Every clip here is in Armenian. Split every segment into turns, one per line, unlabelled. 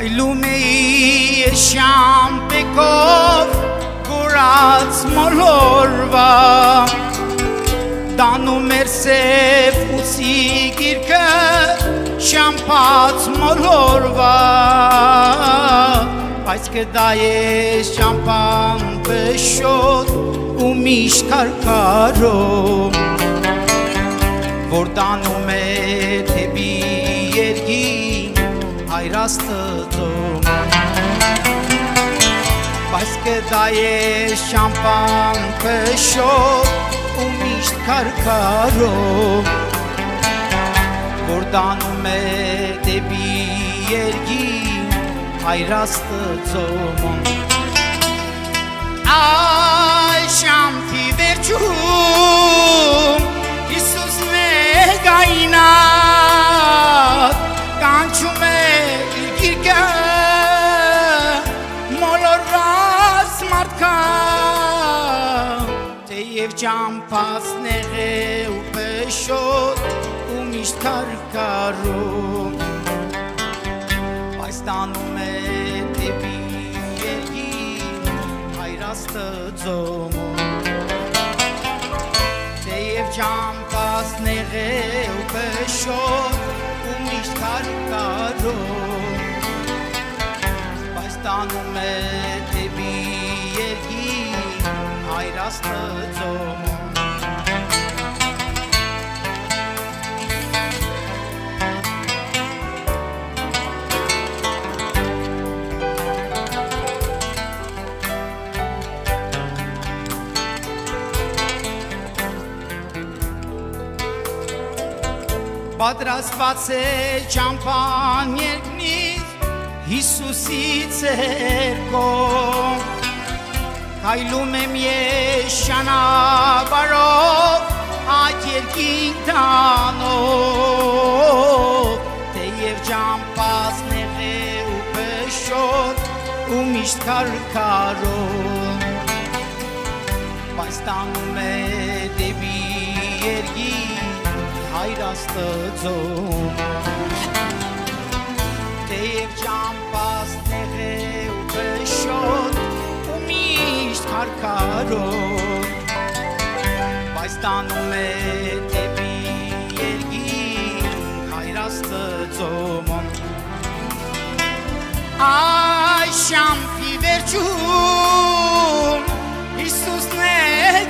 Քայլում էի շամպեկով գորած մոլորվա Դանում էր սև ուսի գիրկը շամպած մոլորվա Բայց կդա ես շամպան պշոտ ու միշտ կարկարում Որ դանում է թեպի երգին հայրաստծում Բայց կդա ես շամպան պշոտ ու միշտ կարկարում Որ դանում է թեպի երգին հայրաստծում Այ շամթի վերջում Հիսուսն է գայնատ Կանչում է իր գիրկը մոլորված մարդկան Թեև ճամփածն է ու պշոտ ու միշտ կարկարում Բայց տանում է դեպի երգին հայրաստծում Թեև ճամփածն է ու պշոտ ու միշտ կարկարում Բայց տանում է դեպի երգին հայրաստծում Պատրաստված է ճամփան երկնից Հիսուսի ցերկով Քայլում եմ ես ճանապարհով այդ երկին տանող Թեև ճամփածն է ու պշոտ ու միշտ կարկարում Բայց տանում է դեպի երկին հայրաստծում Թեև ճամփածն է ու պշոտ ու միշտ կարկարում Բայց տանում է դեպի երկին հայրաստծում Այ շամփի վերջում Հիսուսն է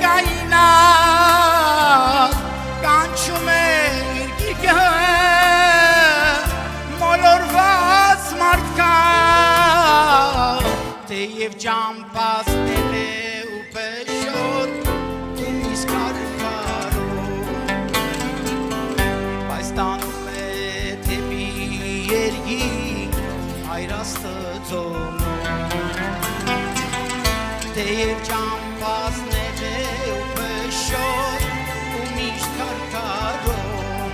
գայնատ Կանչում է իր գիրկը մոլորված մարդկան Թեև ճամփածն է ու պշոտ ու միշտ կարկարում Բայց տանում է դեպի երգին հայրաստծում Թեև ճամփածն է ու պշոտ ու միշտ կարկարում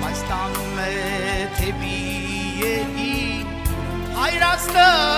Բայց տանում է դեպի երգին հայրաստծում